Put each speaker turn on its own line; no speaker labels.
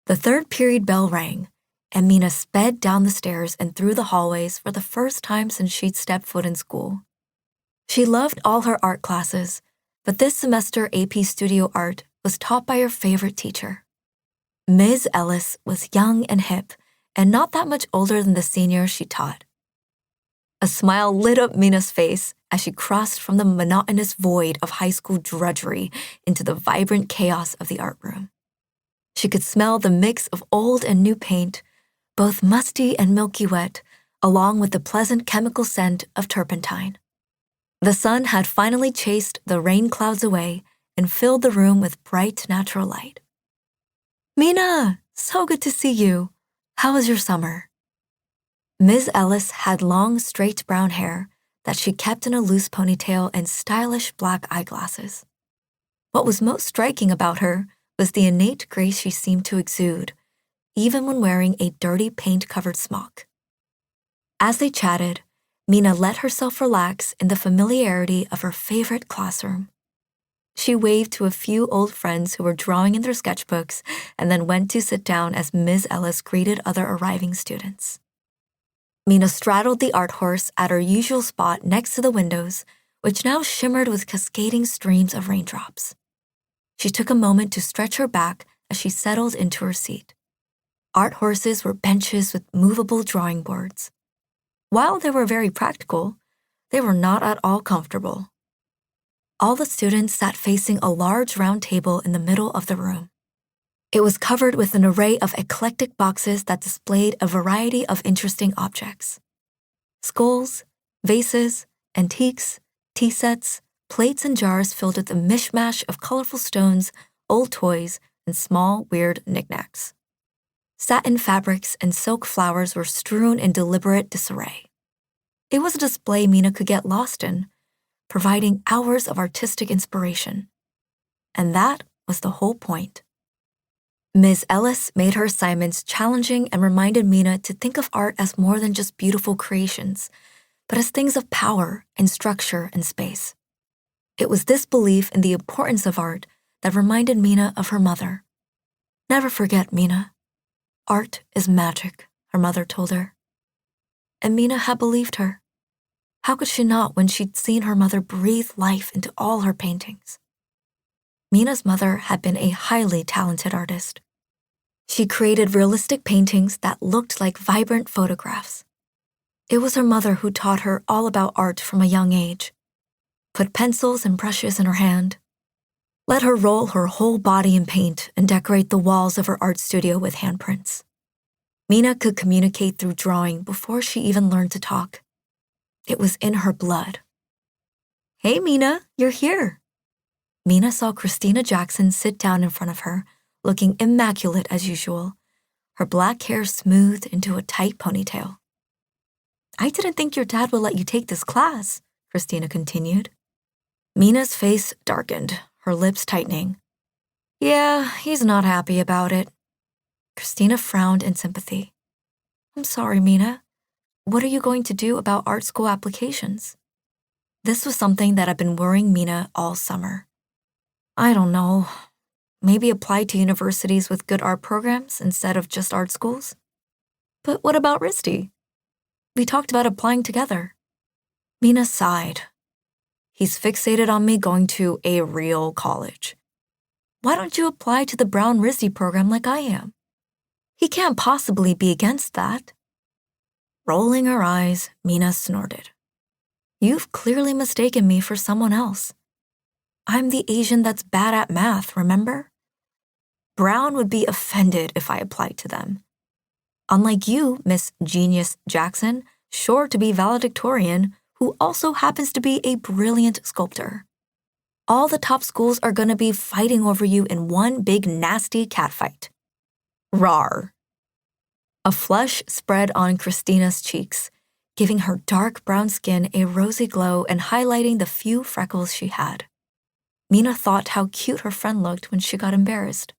The third period bell rang, and Mina sped down the stairs and through the hallways for the first time since she'd stepped foot in school. She loved all her art classes, but this semester AP Studio Art was taught by her favorite teacher. Ms. Ellis was young and hip, and not that much older than the senior she taught. A smile lit up Mina's face as she crossed from the monotonous void of high school drudgery into the vibrant chaos of the art room. She could smell the mix of old and new paint, both musty and milky wet, along with the pleasant chemical scent of turpentine. The sun had finally chased the rain clouds away and filled the room with bright natural light. "Mina, so good to see you. How was your summer?" Ms. Ellis had long, straight brown hair that she kept in a loose ponytail and stylish black eyeglasses. What was most striking about her was the innate grace she seemed to exude, even when wearing a dirty paint-covered smock. As they chatted, Mina let herself relax in the familiarity of her favorite classroom. She waved to a few old friends who were drawing in their sketchbooks and then went to sit down as Ms. Ellis greeted other arriving students. Mina straddled the art horse at her usual spot next to the windows, which now shimmered with cascading streams of raindrops. She took a moment to stretch her back as she settled into her seat. Art horses were benches with movable drawing boards. While they were very practical, they were not at all comfortable. All the students sat facing a large round table in the middle of the room. It was covered with an array of eclectic boxes that displayed a variety of interesting objects. Skulls, vases, antiques, tea sets, plates and jars filled with a mishmash of colorful stones, old toys, and small, weird knickknacks. Satin fabrics and silk flowers were strewn in deliberate disarray. It was a display Mina could get lost in, providing hours of artistic inspiration. And that was the whole point. Ms. Ellis made her assignments challenging and reminded Mina to think of art as more than just beautiful creations, but as things of power and structure and space. It was this belief in the importance of art that reminded Mina of her mother. "Never forget, Mina. Art is magic," her mother told her. And Mina had believed her. How could she not when she'd seen her mother breathe life into all her paintings? Mina's mother had been a highly talented artist. She created realistic paintings that looked like vibrant photographs. It was her mother who taught her all about art from a young age, put pencils and brushes in her hand, let her roll her whole body in paint and decorate the walls of her art studio with handprints. Mina could communicate through drawing before she even learned to talk. It was in her blood. "Hey, Mina, you're here." Mina saw Christina Jackson sit down in front of her, looking immaculate as usual, her black hair smoothed into a tight ponytail. "I didn't think your dad would let you take this class," Christina continued. Mina's face darkened, her lips tightening. "Yeah, he's not happy about it." Christina frowned in sympathy. "I'm sorry, Mina. What are you going to do about art school applications?" This was something that had been worrying Mina all summer. "I don't know. Maybe apply to universities with good art programs instead of just art schools?" "But what about RISD? We talked about applying together." Mina sighed. "He's fixated on me going to a real college. Why don't you apply to the Brown RISD program like I am? He can't possibly be against that." Rolling her eyes, Mina snorted. "You've clearly mistaken me for someone else. I'm the Asian that's bad at math, remember? Brown would be offended if I applied to them. Unlike you, Miss Genius Jackson, sure to be valedictorian, who also happens to be a brilliant sculptor. All the top schools are gonna be fighting over you in one big nasty catfight." Rawr. A flush spread on Christina's cheeks, giving her dark brown skin a rosy glow and highlighting the few freckles she had. Mina thought how cute her friend looked when she got embarrassed.